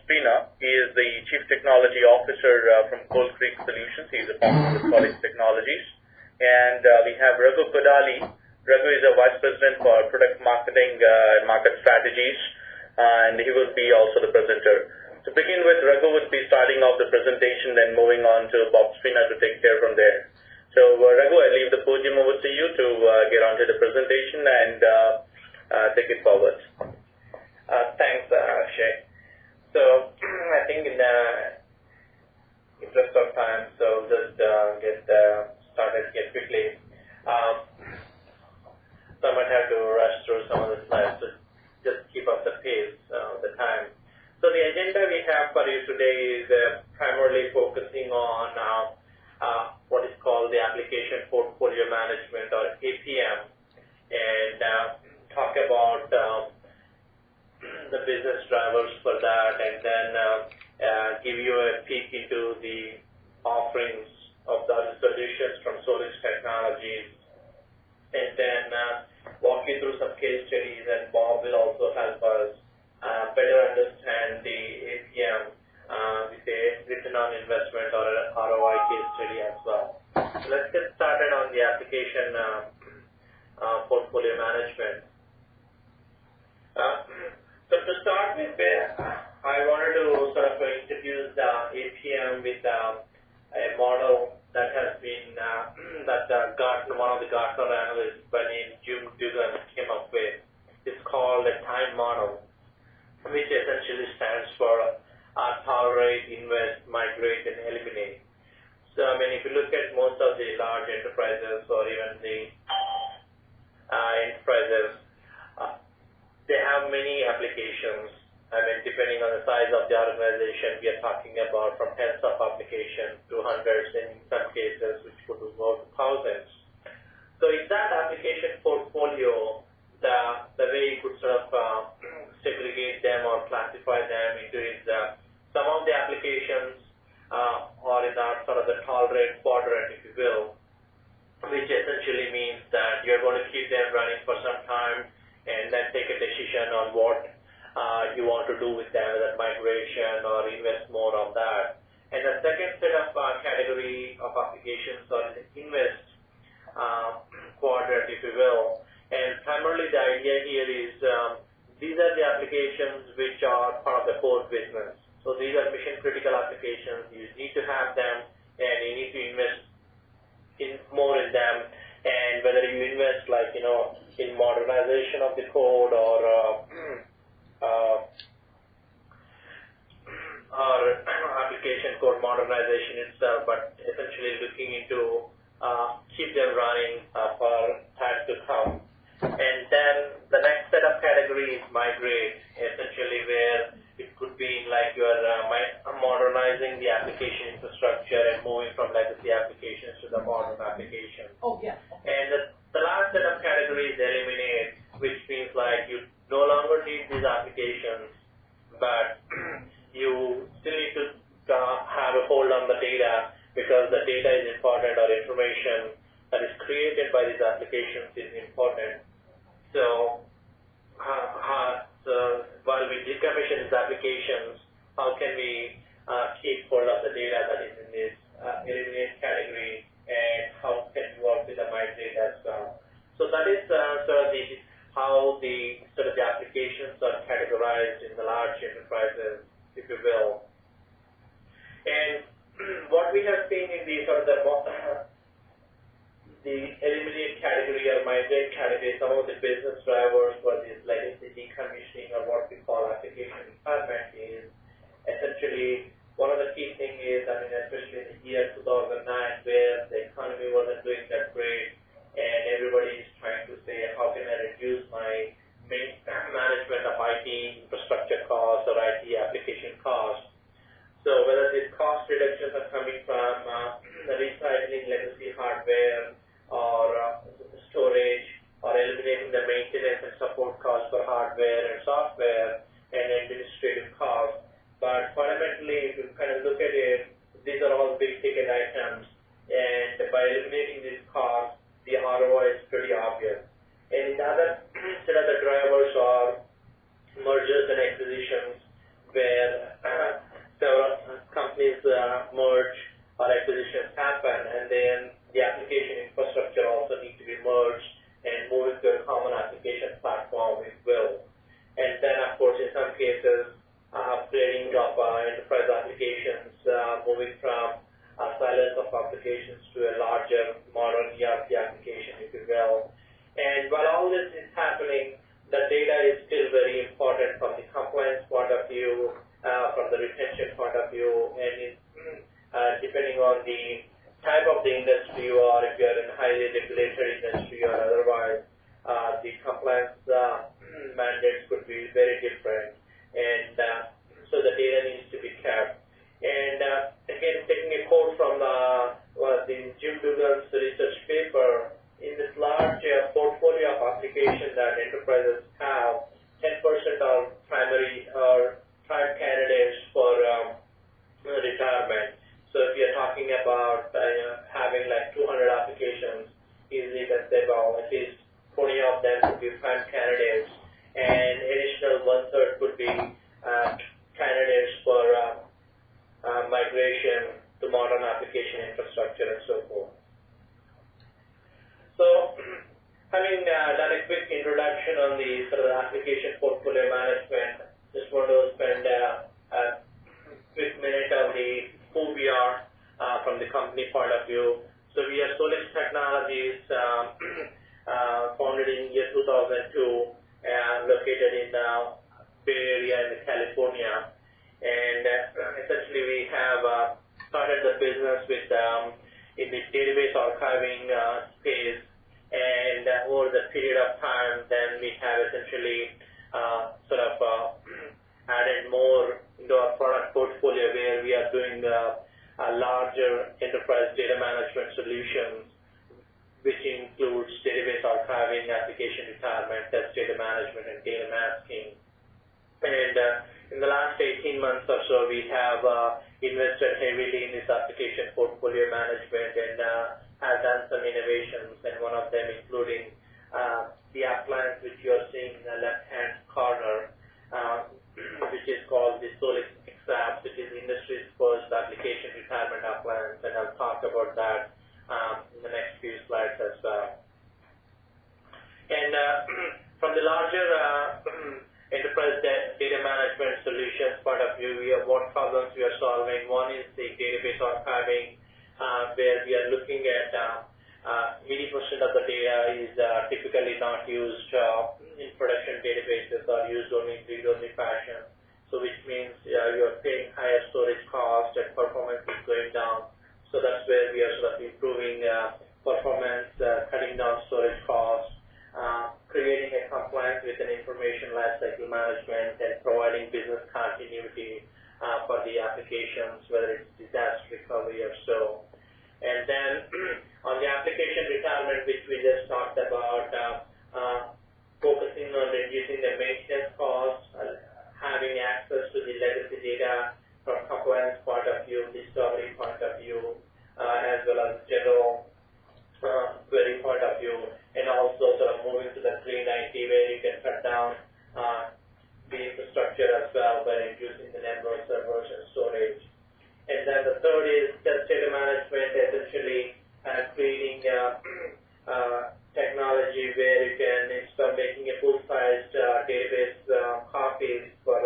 Srina. He is the Chief Technology Officer from Coal Creek Solutions. He's a partner with College Technologies. And we have Raghu Kodali. Raghu is a Vice President for Product Marketing and Market Strategies, and he will be also the presenter. To begin with, Raghu would be starting off the presentation, then moving on to Bob Srina to take care from there. So, Raghu, I leave the podium over to you to get onto the presentation and take it forward. Thanks, Akshay. So, I think in the interest of time, so just get started here quickly. So I might have to rush through some of the slides, so just keep up the pace of the time. So the agenda we have for you today is primarily focusing on what is called the Application Portfolio Management, or APM, and talk about the business drivers for that, and then give you a peek into the offerings of the other solutions from Solix Technologies, and then walk you through some case studies, and Bob will also help us better understand the APM with a return on investment or an ROI case study as well. So let's get started on the application portfolio management. So to start with, I wanted to sort of introduce the APM with a model that has been one of the Gartner analysts by name Jim Dugan came up with. It's called a time model, which essentially stands for tolerate, invest, migrate, and eliminate. So I mean, if you look at most of the large enterprises or even the enterprises, they have many applications. I mean, depending on the size of the organization, we are talking about from tens of applications to hundreds in some cases, which could go to thousands. So in that application portfolio, the way you could sort of segregate them or classify them into is some of the applications are in that sort of the tolerate quadrant, if you will, which essentially means that you're going to keep them running for some time and then take a decision on what you want to do with them, whether migration or invest more on that. And the second set of category of applications are in the invest quadrant, if you will. And primarily the idea here is these are the applications which are part of the core business. So these are mission critical applications. You need to have them and you need to invest more in them. And whether you invest in modernization of the code or application code modernization itself, but essentially looking into keep them running for time to come. And then the next set of category is migrate, essentially where it could be like you are modernizing the application infrastructure and moving from legacy applications to the modern applications. Oh, yeah. And the last set of categories eliminate, which means like you no longer need these applications, but you still need to have a hold on the data because the data is important, or information that is created by these applications is important. So while we decommission these applications, how can we keep hold of the data that is in this eliminate category, and how can we work with the migrate as well? So that is sort of how the applications are categorized in the large enterprises, if you will. And what we have seen in the eliminate category or migrate category, some of the business drivers for this legacy decommissioning, or what we call application retirement, is essentially one of the key things is, I mean, especially in the year 2009, where the economy wasn't doing that great, and everybody is trying to say, how can I reduce my management of IT infrastructure costs or IT application costs? So whether these cost reductions are coming from the recycling legacy hardware or storage, or eliminating the maintenance and support costs for hardware and software and administrative costs. But fundamentally, if you kind of look at it, these are all big ticket items, and by eliminating these costs, the ROI is pretty obvious. And the other set of the drivers are mergers and acquisitions, where merge or acquisitions happen, and then the application infrastructure also needs to be merged and move to a common application platform, it will. And then, of course, in some cases, upgrading of enterprise applications, moving from silos of applications to a larger modern ERP application, if you will. And while all this is happening, the data is still very important from the compliance point of view, from the retention point of view, and depending on the type of the industry you are, if you are in a highly regulated industry or otherwise, the compliance mandates could be very different, and so the data needs to be kept. And again, taking a quote from the Jim Dugan's research paper, in this large portfolio of applications that enterprises have, 10% are primary or prime candidates for retirement. So if you're talking about having like 200 applications, easily can say, well, at least 40 of them would be prime candidates, and additional one-third would be candidates for migration to modern application infrastructure and so forth. So, having done a quick introduction on the sort of application portfolio management, just want to spend a quick minute on the who we are from the company point of view. So we are Solix Technologies, founded in year 2002, located in Bay Area in California, and essentially we have started the business with in the database archiving space, and over the period of time, then we have essentially sort of added more into our product portfolio, where we are doing larger enterprise data management solutions, which includes database archiving, application retirement, test data management, and data masking. And in the last 18 months or so, we have invested heavily in this application portfolio management and have done some innovations, and one of them including the appliance which you are seeing in the left-hand corner, which is called the Solix XApps, which is the industry's first application retirement appliance, and I'll talk about that in the next few slides as well. And from the larger enterprise data management solutions point of view, what problems we are solving. One is the database archiving, where we are looking at 80% of the data is typically not used in production databases or used only in read-only fashion. So which means you are paying higher storage cost and performance is going down. So that's where we are sort of improving performance, cutting down storage costs, creating a compliance with an information lifecycle management, and providing business continuity for the applications, whether it's disaster recovery or so. And then on the application retirement, which we just talked about, focusing on reducing the maintenance costs, having access to the legacy data from compliance point of view, discovery point of view, as well as general query point of view, and also sort of moving to the 390, where you can cut down the infrastructure as well by reducing the number of servers and storage. And then the third is test data management, essentially creating technology where you can, instead of making a full-sized database copies for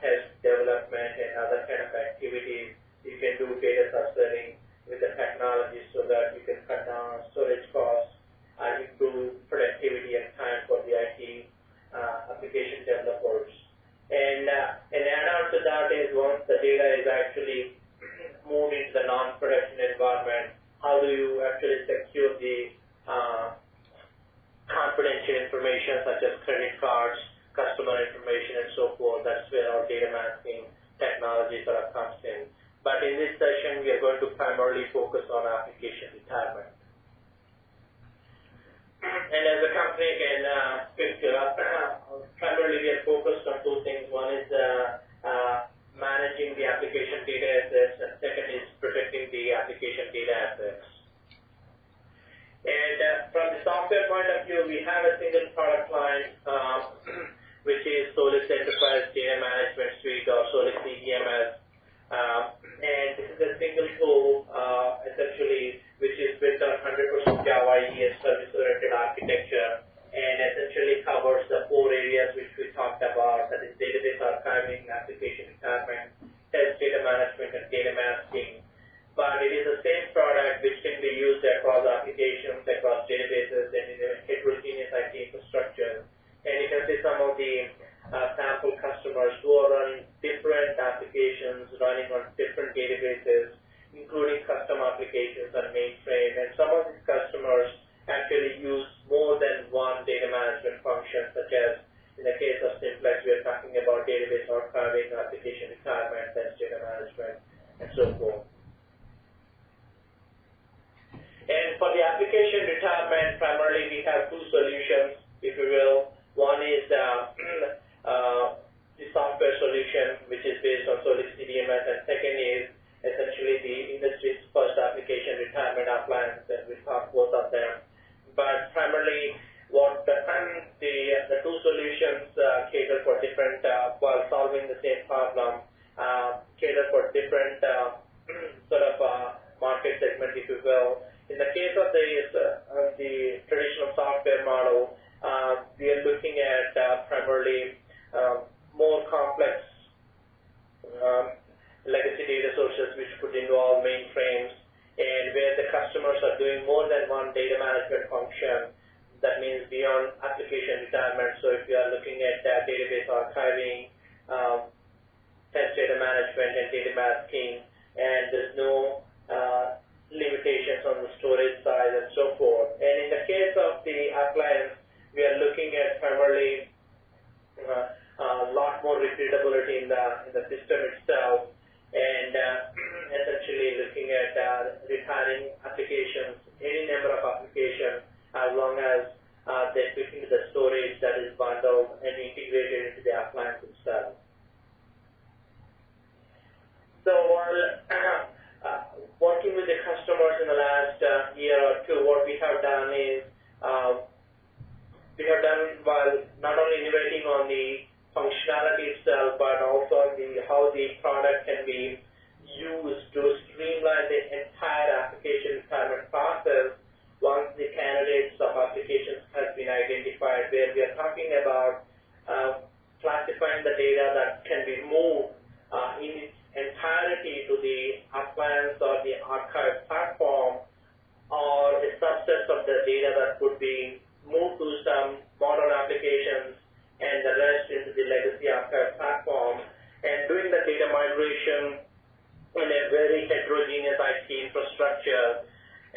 test development and other kind of activities, you can do data subsetting with the technology so that you can cut down storage costs and improve productivity and time for the IT application developers. And an add-on to that is, once the data is actually moved into the non-production environment, how do you actually secure the confidential information such as credit cards, customer information, and so forth? That's where our data masking technology sort of comes in. But in this session, we are going to primarily focus on application retirement. And as a company, again, primarily we are focused on two things. One is managing the application data assets, and second is protecting the application data assets. And from the software point of view, we have a single product line, which is Solix Enterprise Data Management Suite, or Solix EDMS. And applications running on different databases, including custom applications and mainframe. And some of these customers actually use more than one data management function, such as in the case of Simplex, we are talking about database archiving, application retirement, test data management, and so forth. And for the application retirement, primarily we have two solutions, if you will. One is the software solution, which is based on Solix CDMS, and second is essentially the industry's first application retirement appliance, and we'll talk both of them. But primarily, what the two solutions cater for different, while solving the same problem, cater for different sort of market segment, if you will. In the case of the traditional software model, we are looking at primarily more complex legacy data sources, which could involve mainframes, and where the customers are doing more than one data management function. That means beyond application retirement. So if you are looking at database archiving, test data management, and data masking, and there's no limitations on the storage size and so forth. And in the case of the appliance, we are looking at primarily a lot more repeatability in the system itself, and essentially looking at retiring applications, any number of applications, as long as they fit into the storage that is bundled and integrated into the appliance itself. So while working with the customers in the last year or two, what we have done is we have done, while not only innovating on the functionality itself, but also how the product can be used to streamline the entire application retirement process once the candidates of applications has been identified, where we are talking about classifying the data that can be moved in its entirety to the appliance or the archive platform, or a subset of the data that could be moved to some modern applications and the rest into the legacy archive platform, and doing the data migration in a very heterogeneous IT infrastructure.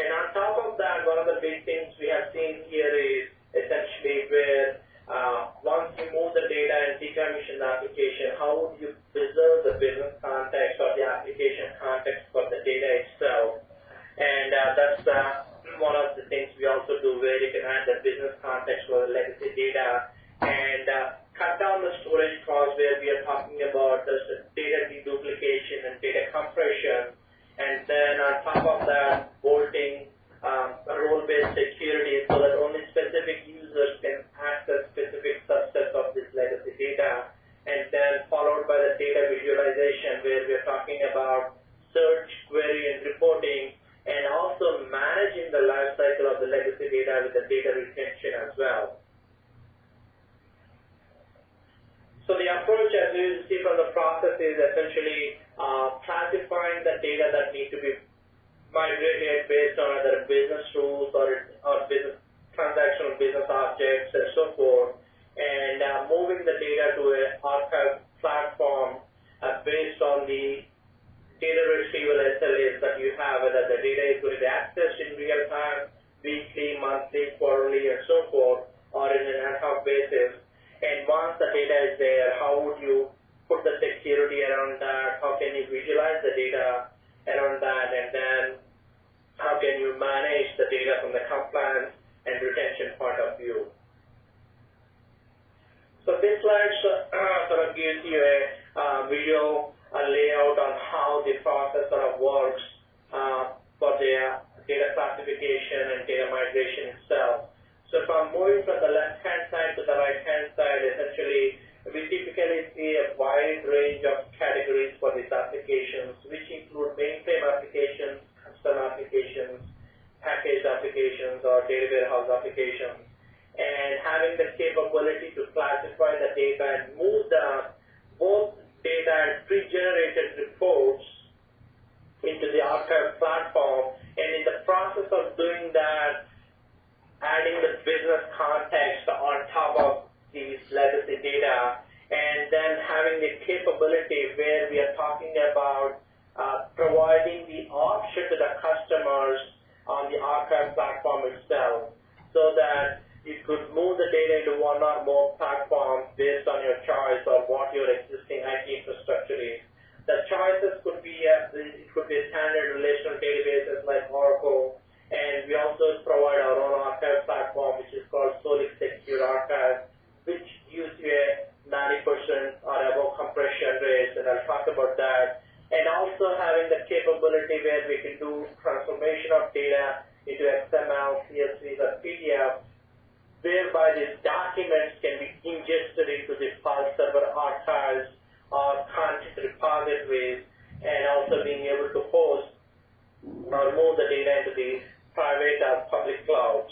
And on top of that, one of the big things we have seen here is essentially where once you move the data and decommission the application, how would you preserve the business context or the application context for the data itself? And that's one of the things we also do, where you can add the business context for the legacy data and cut down the storage costs, where we are talking about the data deduplication and data compression, and then on top of that, bolting role-based security so that only specific users can access specific subsets of this legacy data, and then followed by the data visualization, where we are talking about search, query, and reporting, and also managing the life cycle of the legacy data with the data retention as well. So the approach, as you see from the process, is essentially classifying the data that need to be migrated based on either business rules or business transactional business objects and so forth, and moving the data to an archive platform based on the data retrieval SLAs that you have, whether the data is going to be accessed in real time, weekly, monthly, quarterly, and so forth, or in an ad hoc basis. And once the data is there, how would you put the security around that? How can you visualize the data around that? And then how can you manage the data from the compliance and retention point of view? So this slide sort of gives you a visual layout on how the process sort of works for the data classification and data migration itself. So if I'm moving from the left-hand side to the right-hand side, essentially we typically see a wide range of categories for these applications, which include mainframe applications, custom applications, packaged applications, or data warehouse applications. And having the capability to classify the data and move both data and pre-generated reports into the archive platform, and in the process of doing that, adding the business context on top of these legacy data, and then having the a capability where we are talking about providing the option to the customers on the archive platform itself, so that you could move the data into one or more platforms based on your choice or what your existing IT infrastructure is. The choices could be it could be a standard relational databases like Oracle, and we also provide our own archive platform, which is called Solix Secure Archive, which gives you a 90% or above compression rates, and I'll talk about that. And also having the capability where we can do transformation of data into XML, CSVs, or PDF, whereby these documents can be ingested into the file server archives or content repositories, and also being able to host or move the data into the private or public clouds.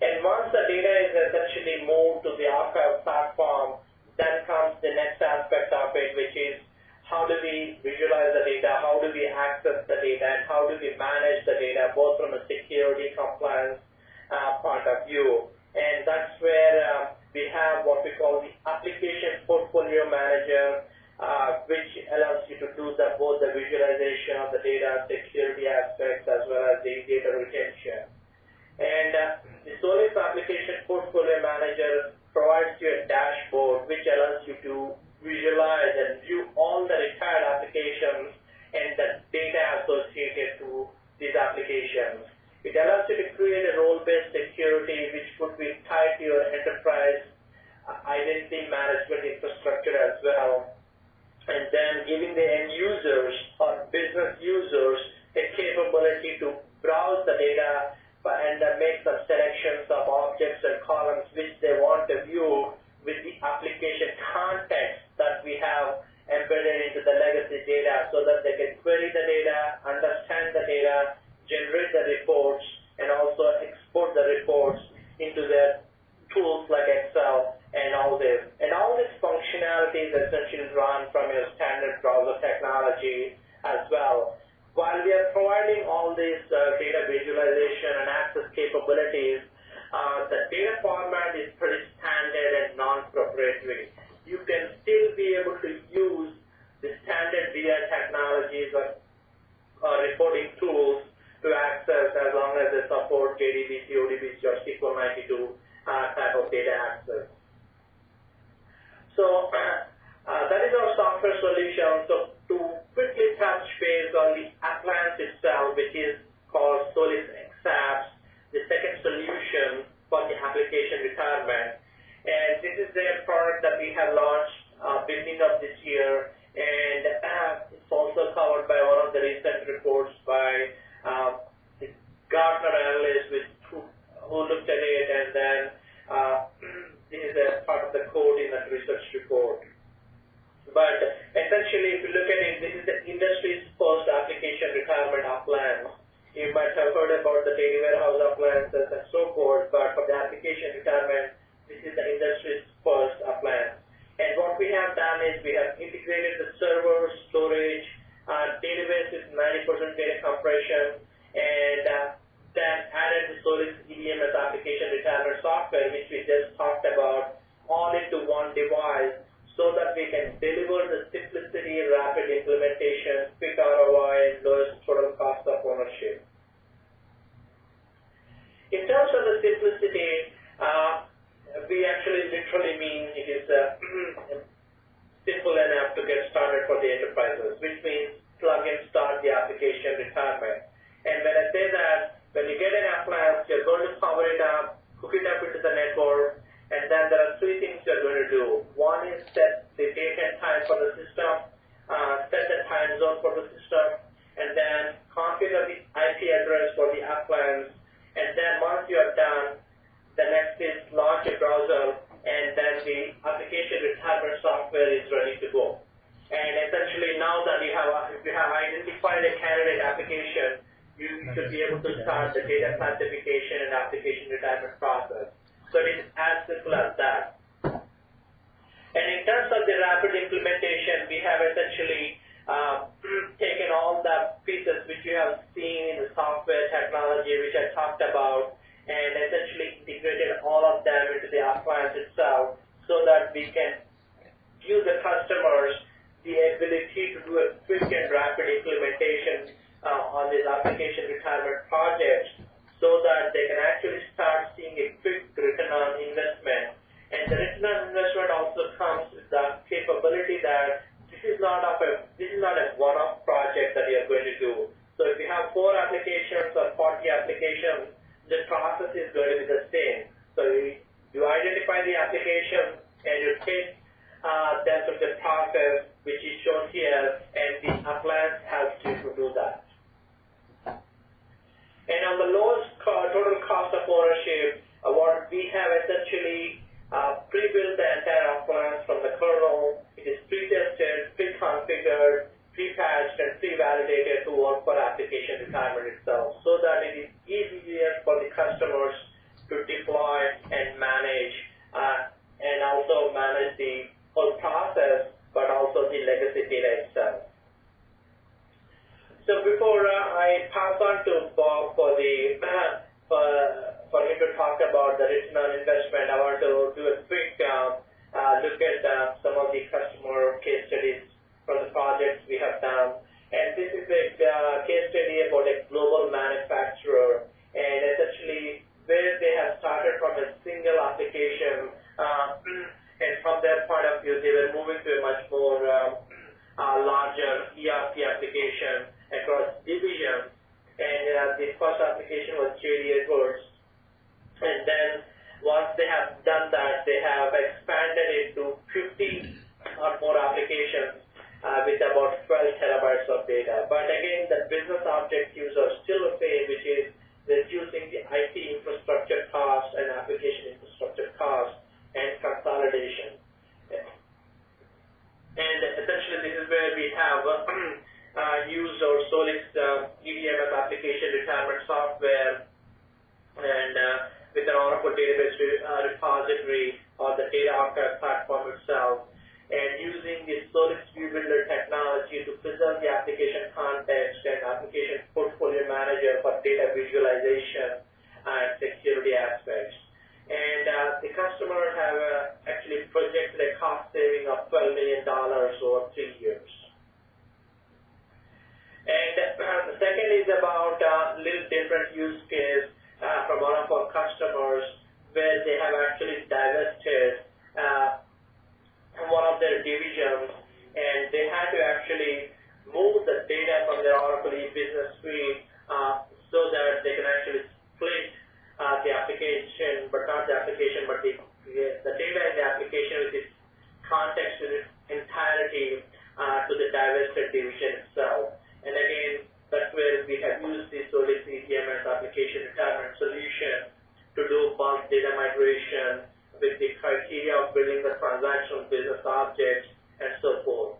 And once the data is essentially moved to the archive platform, then comes the next aspect of it, which is how do we visualize the data, how do we access the data, and how do we manage the data, both from a security compliance point of view. And that's where we have what we call the Application Portfolio Manager, which allows you to do both the visualization of the data, security aspects, as well as the data retention. And the Solix Application Portfolio Manager provides you a dashboard which allows you to visualize and view all the retired applications and the data associated to these applications. It allows you to create a role-based security which could be tied to your enterprise identity management infrastructure as well, and then giving the end users or business users a capability to browse the data and make some selections of objects and columns which they want to view with the application context that we have embedded into the legacy data, so that they can query the data, understand the data, generate the reports, and also export the reports into their tools like Excel and all this. And all this functionality is essentially run from your standard browser technology as well. While we are providing all these data visualization and access capabilities, the data format is pretty standard and non-proprietary. You can still be able to use the standard BI technologies or reporting tools to access, as long as they support JDBC, ODBC, or SQL 92 type of data access. So that is our software solution. So to quickly touch base on the appliance itself, which is called Solix XApps, the second solution for the application retirement. And this is a product that we have launched beginning of this year, and it's also covered by one of the recent reports by the Gartner analyst who looked at it, and then this is a part of the code in that research report. But essentially, if you look at it, this is the industry's first application retirement appliance. You might have heard about the data warehouse appliances and so forth, but for the application retirement, this is the industry's first appliance. And what we have done is we have integrated the server, storage, database with 90% data compression, and then added the Solix EDMS application retirement software, which we just talked about, all into one device, so that we can deliver the simplicity, rapid implementation, quick ROI, and lowest total cost of ownership. In terms of the simplicity, we actually literally mean it is simple enough to get started for the enterprises, which means plug and start the application retirement. And when I say that, when you get an appliance, you're going to power it up, hook it up into the network, and then there are three things you're going to do. One is set the date and time for the system, set the time zone for the system, and then configure the IP address for the appliance. And then once you are done, the next is launch a browser, and then the application retirement software is ready to go. And essentially now that you have identified a candidate application, you should be able to start the data classification and application retirement process. So it is as simple as that. And in terms of the rapid implementation, we have essentially taken all the pieces which you have seen in the software technology which I talked about, and essentially integrated all of them into the appliance itself, so that we can give the customers the ability to do a quick and rapid implementation on these application retirement projects so that they can actually start seeing a quick return on investment. And the return on investment also comes with the capability that this is not a one-off project that you are going to do. So if you have 4 applications or 40 applications, the process is going to be the same. So you identify the application and you take them through the process which is shown here, and the appliance helps you to do that. And on the lowest total cost of ownership, what we have essentially pre-built the entire appliance from the kernel. It is pre-tested, pre-configured, pre-patched, and pre-validated to work for application retirement itself, so that it is easier for the customers to deploy and manage, and also manage the whole process, but also the legacy data itself. So before I pass on to Bob for him to talk about the return on investment, I want to do a quick look at some of the customer case studies from the projects we have done. And this is a case study about a global manufacturer, and essentially where they have started from a single application, and from their point of view, they were moving to a much more larger ERP application across divisions. And the first application was JD Edwards. And then once they have done that, they have expanded it to 50 or more applications with about 12 terabytes of data. But again, the business objectives are still the same, which is reducing the IT infrastructure cost and application infrastructure cost and consolidation. And essentially, this is where we have used our Solix EDMS application retirement software, and with an Oracle database repository or the data archive platform itself, and using the Solix View Builder technology to preserve the application context and application portfolio manager for data visualization and security aspects. And the customer have actually projected a cost saving of $12 million over 3 years. And the second is about a little different use case from one of our customers, where they have actually divested one of their divisions, and they had to actually move the data from their Oracle E-Business Suite so that they can actually split the application, but not the application, but the data in the application with its context in its entirety to the divested division itself. And again, that's where we have used the Solix EDMS application retirement solution to do bulk data migration with the criteria of building the transactional business objects and so forth.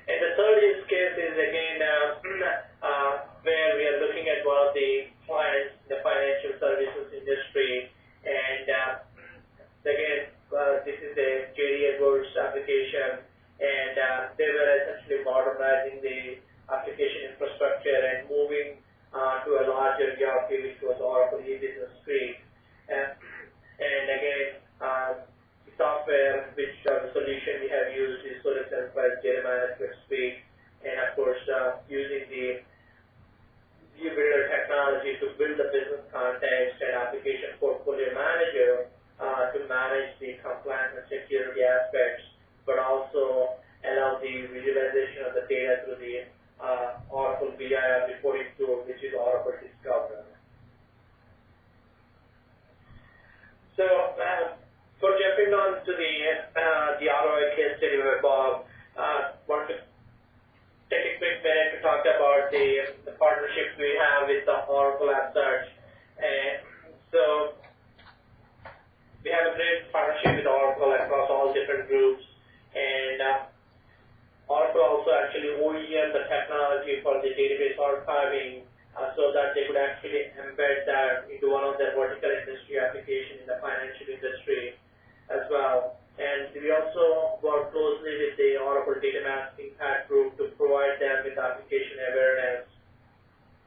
And the third use case is again where we are looking at one of the clients in the financial services industry, and again, this is a JD Edwards application, and they were essentially modernizing the application infrastructure and moving to a larger ERP, which was Oracle E-Business Suite. And again, the software, which the solution we have used is Solix Enterprise Data Management Suite, and of course, using the View Builder technology to build the business context and application portfolio manager to manage the compliance and security aspects, but also allow the visualization of the data through the Oracle BI reporting tool, which is Oracle Discover. So, for jumping on to the ROI case study with Bob, want to take a quick minute to talk about the partnerships we have with the Oracle as such. And so, we have a great partnership with Oracle across all different groups, and Oracle also actually OEM the technology for the database archiving so that they could actually embed that into one of their vertical industry applications in the financial industry as well. And we also work closely with the Oracle Data Masking Pad group to provide them with application awareness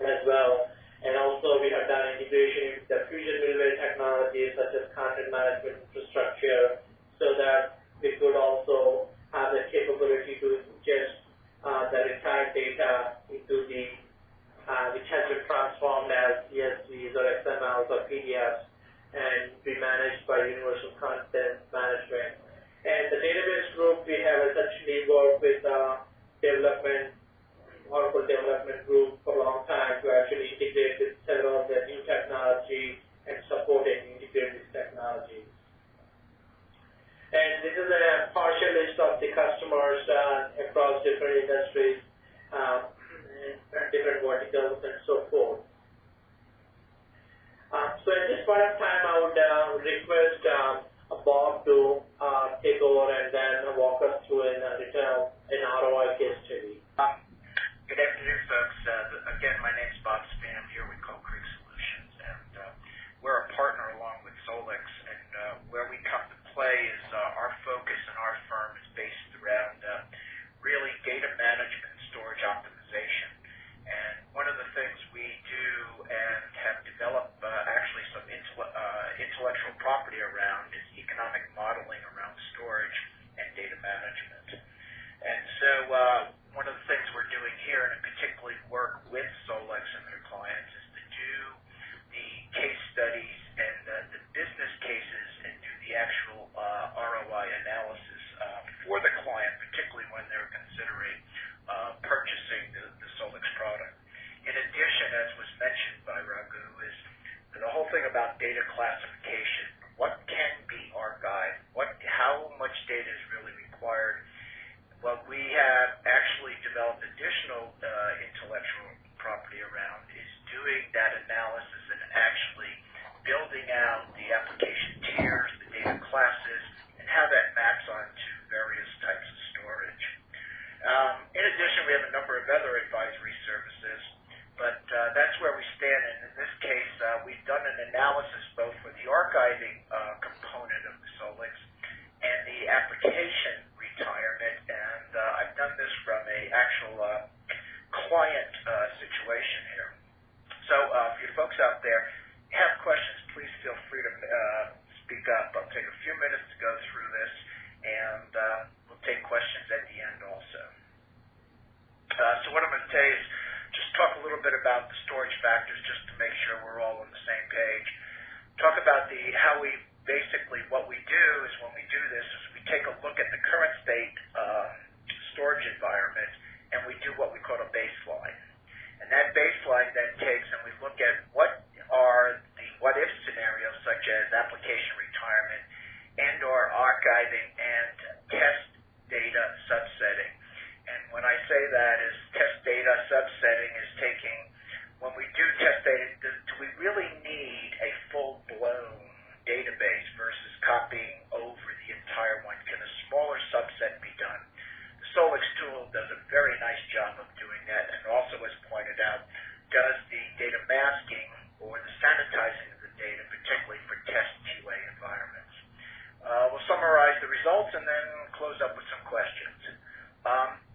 as well. And also we have done integration with the Fusion middleware technologies such as content management infrastructure so that we could the capability to ingest the retired data into the which has been transformed as CSVs or XMLs or PDFs and be managed by Universal Content Management. And the database group, we have essentially worked with Oracle development group for a long time to actually integrate with several of the new technology and support and integrate these technologies. And this is a partial list of the customers across different industries, and different verticals and so forth. So at this point of time, I would request Bob to take over and then walk us through an ROI case study. Good afternoon, folks. Again, my name is Bob Spin. I'm here with Coal Creek Solutions, and we're a partner along with Solix. And where we come to play is our focus in our firm is based around really data management and storage optimization. And one of the things we do and have developed actually some intellectual property around is economic modeling around storage and data management. And so one of the things we're doing here, and particularly work with Solix and their clients, is to do the case studies and the business cases and do the actual ROI analysis for the client, particularly when they're considering purchasing the Solix product. In addition, as was mentioned by Raghu, is the whole thing about data classification. What can be archived? How much data is really required? What we have actually developed additional intellectual property around is doing that analysis and actually building out the application tiers, the data classes, and how that maps onto various types of storage. In addition, we have a number of other advisory services, but that's where we stand. And in this case, we've done an analysis both for the archiving component of the Solix and the application retirement, and I've done this from an actual client situation here. So for you folks out there, if you have questions, please feel free to speak up. I'll take a few minutes to go through this, and we'll take questions at the end also. So what I'm going to tell you is just talk a little bit about the storage factors just to make sure we're all on the same page. Talk about what we do is when we do this is we take a look at the current state storage environment and we do what we call a baseline. And that baseline then takes and we look at what are the what-if scenarios such as application retirement and or archiving and test data subsetting. And when I say that is test data subsetting is taking, when we do test data, do we really need a full-blown database versus copying over the entire one? Can a smaller subset be done? The Solix tool does a very nice job of doing that, and also, as pointed out, does the data masking or the sanitizing of the data, particularly for test QA environments. We'll summarize the results and then close up with some questions.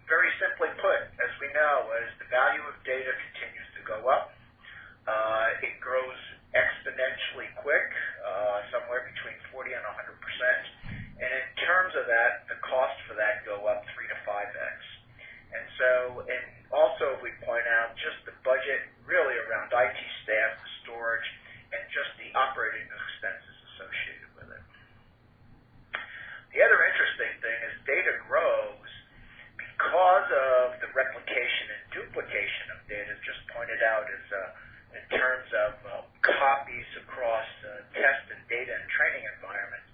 Very simply put, as we know, as the value of data continues to go up, it grows exponentially quick, somewhere between 40 and 100%. And in terms of that, the cost for that go up 3 to 5x. And so, and also we point out just the budget really around IT staff, the storage, and just the operating expenses associated with it. The other interesting thing is data grows because of the replication and duplication of data, just pointed out as in terms of copies across test and data and training environments.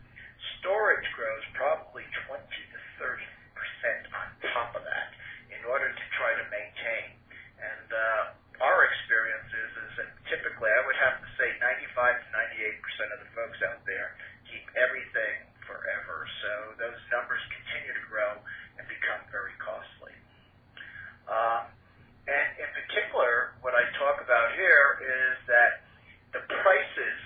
Storage grows probably 20 to 30% on top of that in order to try to maintain. And our experience is that typically I would have to say 95 to 98% of the folks out there keep everything forever. So those numbers continue to grow and become very costly. And in particular, what I talk about here is that the prices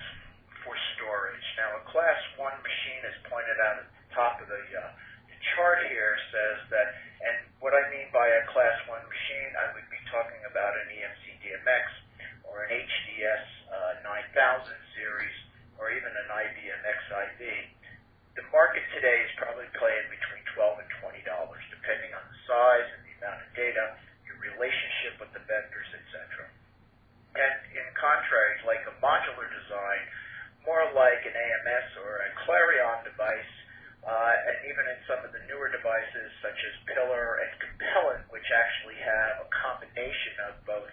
for storage. Now, a Class 1 machine, as pointed out at the top of the chart here, says that, and what I mean by a Class 1 machine, I would be talking about an EMC DMX or an HDS 9000 series or even an IBM XIV. The market today is probably playing between $12 and $20 devices such as Pillar and Compellent, which actually have a combination of both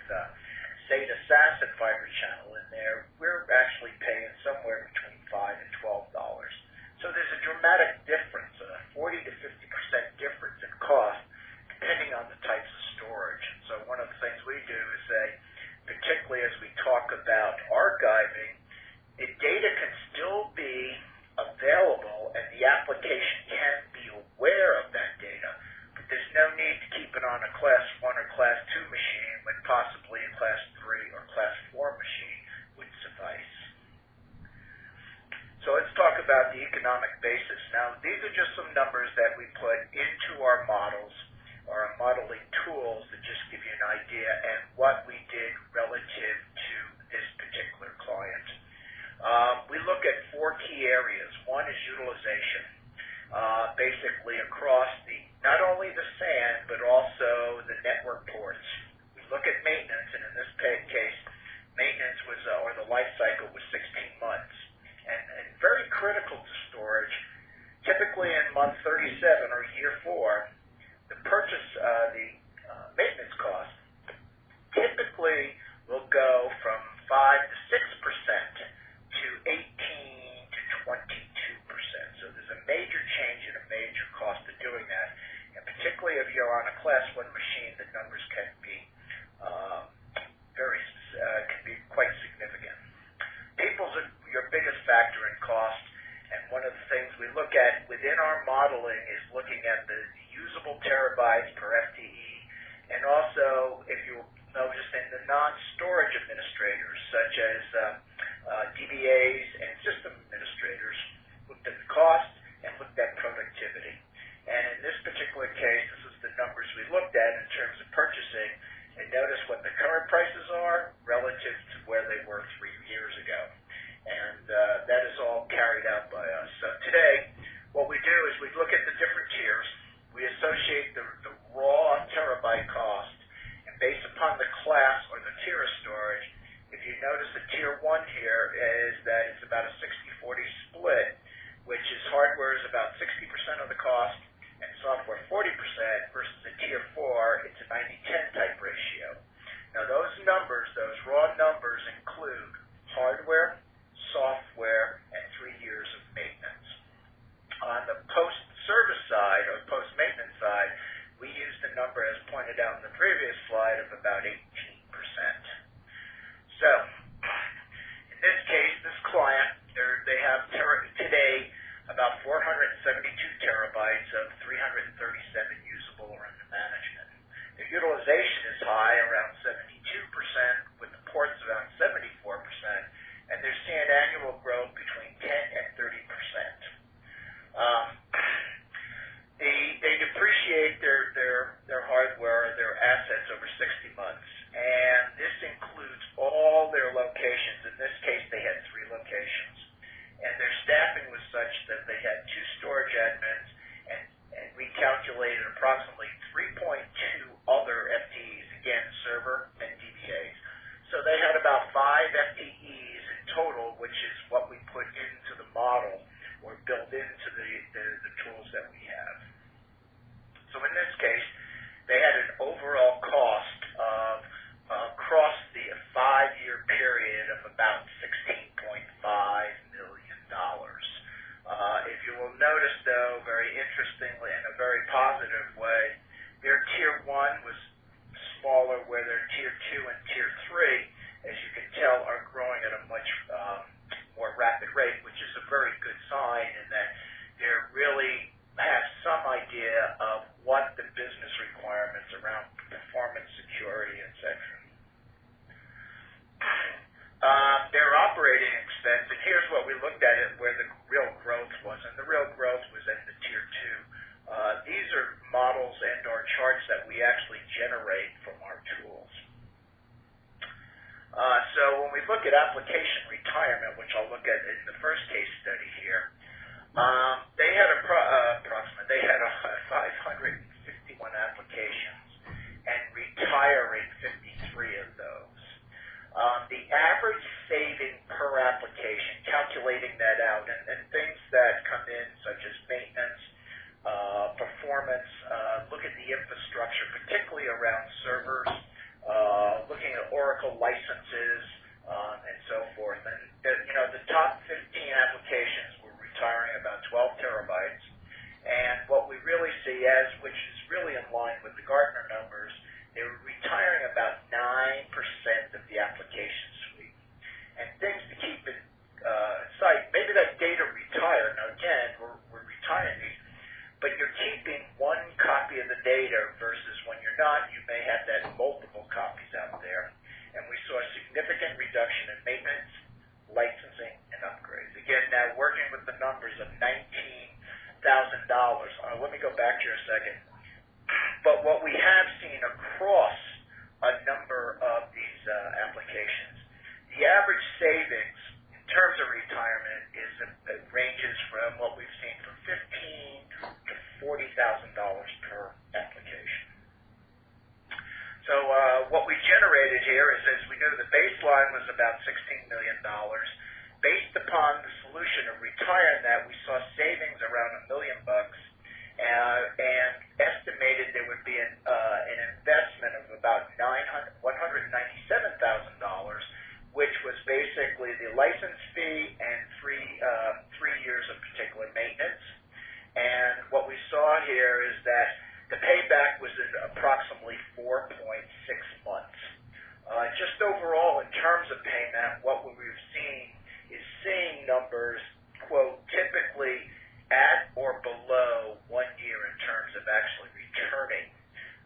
SATA SAS and Fibre Channel in there, we're actually paying somewhere between $5 and $12. So there's a dramatic difference, a 40 to 50% difference in cost, depending on the types of storage. And so one of the things we do is say, particularly as we talk about archiving, the data can still be available and the application can be aware of that data, but there's no need to keep it on a Class 1 or Class 2 machine when possibly a Class 3 or Class 4 machine would suffice. So let's talk about the economic basis. Now, these are just some numbers that we put into our models, or our modeling tools, to just give you an idea and what we did relative to this particular client. We look at 4 key areas. One is utilization, basically across not only the SAN, but also the network ports. We look at maintenance, and in this case, maintenance was, or the life cycle was 16 months. And very critical to storage, typically in month 37 or year 4, the maintenance cost typically will go from 5 to 6% to 18 to 22%. So there's a major change and a major cost to doing that. And particularly if you're on a Class 1 machine, the numbers can be can be quite significant. People's your biggest factor in cost, and one of the things we look at within our modeling is looking at the usable terabytes per FTE, and also, if you'll notice, in the non-storage administrators, such as DBAs and system administrators, looked at the cost and looked at productivity. And in this particular case, this is the numbers we looked at in terms of purchasing, and notice what the current prices are relative to where they were 3 years ago. And that is all carried out by us. So today, what we do is we look at the different tiers. We associate the raw terabyte cost, and based upon the class or the tier of storage, if you notice the tier 1 here is that it's about a 60-40 split, which is hardware is about 60% of the cost, and software 40%, versus the tier 4, it's a 90-10 type ratio. Now those numbers, those raw numbers, include hardware, software, and 3 years of maintenance. On the post-service side, or post-maintenance side, we used a number, as pointed out in the previous slide, of about 18%. So, in this case, this client, they have today about 472 terabytes of 337 usable or under management. Their utilization is high, around 72%, with the ports around 74%, and they're seeing annual growth between 10 and 30%. They depreciate their hardware, their assets over 60 months, and this includes all their locations. In this case, they had 3 locations, and their staffing was such that they had 2 storage admins, and we calculated approximately 3.2 other FTEs, again, server and DBAs. So they had about 5 FTEs in total, which is what we put into the model or built into the tools that we have. So in this case, they had an overall cost of across the 5-year period of about $16.5 million. If you will notice, though, very interestingly, in a very positive way, their Tier 1 was smaller, where their Tier 2 and Tier 3, as you can tell, are growing at a much more rapid rate, which is a very good sign in that they really have some idea of what the business requirements around performance, security, etc. Their operating expense, and here's what we looked at it, where the real growth was, and the real growth was in the Tier 2. These are models and or charts that we actually generate from our tools. So when we look at application retirement, which I'll look at in the first case study here, they had approximately 551 applications and retiring 53 of those. The average saving per application, calculating that out, and things that come in such as maintenance, performance, at the infrastructure, particularly around servers, looking at Oracle licenses, and so forth. And the top 15 applications were retiring about 12 terabytes. And what we really see which is really in line with the Gartner numbers, they were retiring about 9% of the application suite. And things to keep in sight, maybe that data retired. Now again, we're retiring these, but you're keeping one copy of the data versus when you're not, you may have that multiple copies out there. And we saw a significant reduction in maintenance, licensing, and upgrades. Again, now working with the numbers of $19,000. Let me go back here a second. But what we have seen across a number of these applications, the average savings in terms of retirement it ranges from what we've seen from $15,000 to $40,000 per application. So what we generated here is, as we knew, the baseline was about $16 million. Based upon the solution of retiring that, we saw savings around $1 million, and estimated there would be an investment of about $197,000, which was basically the license fee and three years of particular maintenance. And what we saw here is that the payback was at approximately 4.6 months. Just overall, in terms of payment, what we've seen is seeing numbers, quote, typically at or below 1 year in terms of actually returning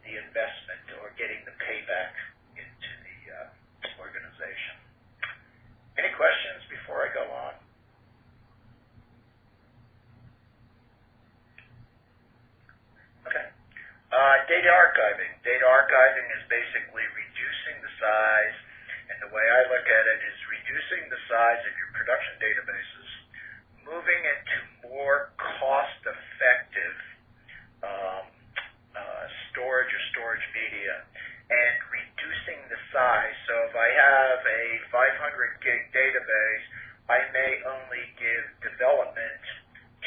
the investment or getting the payback into the organization. Any questions before I go on? Okay. Data archiving. Data archiving is basically reducing the size, and the way I look at it is reducing the size of your production databases, moving into more cost-effective storage or storage media, and reducing the size. So if I have a 500 gig database, I may only give development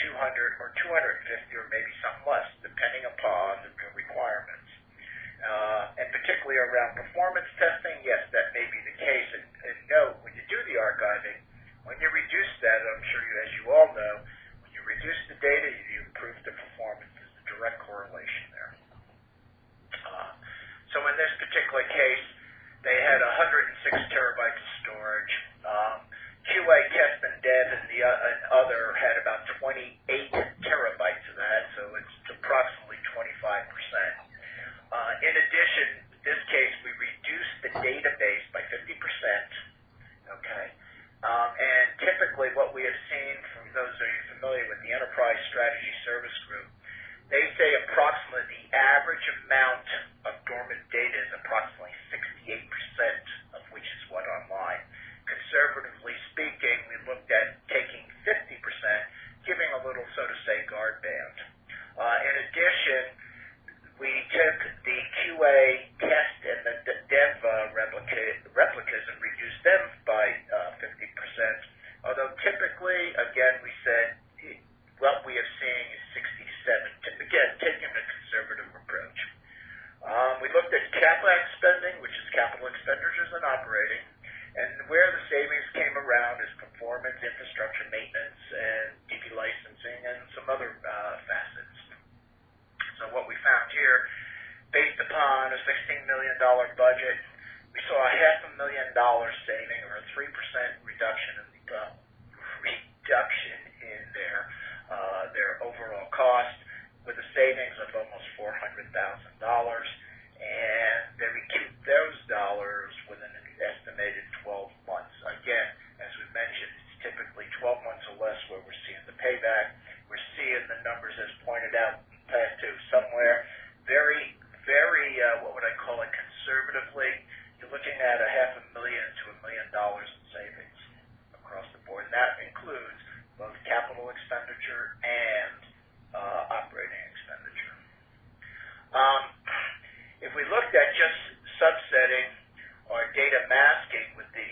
200 or 250 or maybe something less, depending upon the requirements. And particularly around performance testing, yes, that may be the case. And note, when you do the archiving, when you reduce that, I'm sure as you all know, when you reduce the data, you improve the performance. There's a direct correlation there. So in this particular case, they had 106 terabytes of storage. QA, test, and dev and the other had about 28 terabytes of that, so it's approximately 25%. In addition, in this case, we reduced the database by 50%, okay? And typically what we have seen, from those of you familiar with the Enterprise Strategy Service Group, they say approximately the average amount of dormant data is approximately 68%, of which is what online. Conservatively speaking, we looked at taking 50%, giving a little, so to say, guard band. In addition, we took the QA test and the dev replicas and reduced them by 50%. Although typically, again, we said what we have seen is 67. Again, taking a conservative approach. We looked at CapEx spending, which is capital expenditures and operating, and where the savings came around is performance, infrastructure maintenance, and DB licensing, and some other facets. So what we found here, based upon a $16 million budget, we saw a $500,000 saving, or a 3% reduction in their overall cost, with a savings of almost $400,000, and they recouped those dollars within an estimated 12 months. Again, as we mentioned, it's typically 12 months or less where we're seeing the payback. We're seeing the numbers, as pointed out, past two, somewhere very, very, what would I call it, conservatively, you're looking at $500,000 to $1 million in savings across the board. And that includes both capital expenditure and operating expenditure. If we looked at just subsetting or data masking with the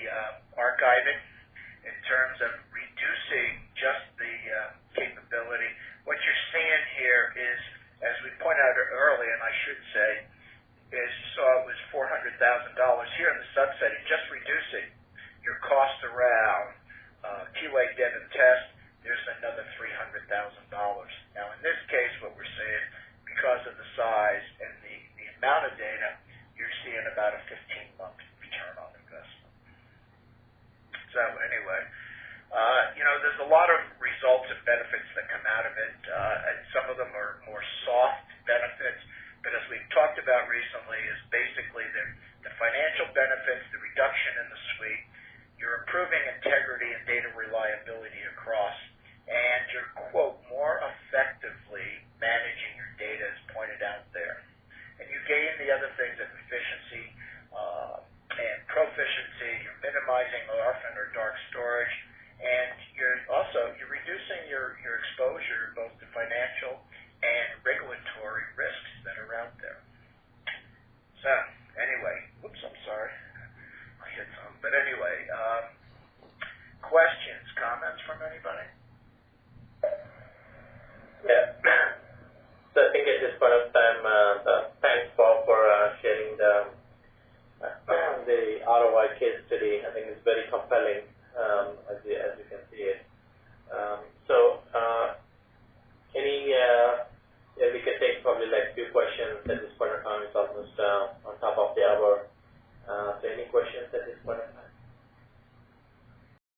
archiving in terms of reducing just the capability, what you're seeing here is, as we pointed out early, and I should say, is you saw it was $400,000 here in the sunsetting, just reducing your cost around QA, dev, and test. There's another $300,000. Now, in this case, what we're seeing, because of the size and the amount of data, you're seeing about a 15-month return on investment. So anyway, there's a lot of results and benefits that come out of it, and some of them are more soft benefits. But as we've talked about recently, is basically the financial benefits, the reduction in the suite, you're improving integrity and data reliability across, and you're, quote, more effectively managing your data as pointed out there. And you gain the other things of efficiency and proficiency, you're minimizing orphan or dark storage, and you're reducing your exposure both to financial and regulatory risks that are out there. So, anyway, I'm sorry. I hit some. But anyway, questions, comments from anybody? Yeah. So I think at this point of time, thanks, Paul, for sharing the ROI case study. I think it's very compelling, as you can see it. So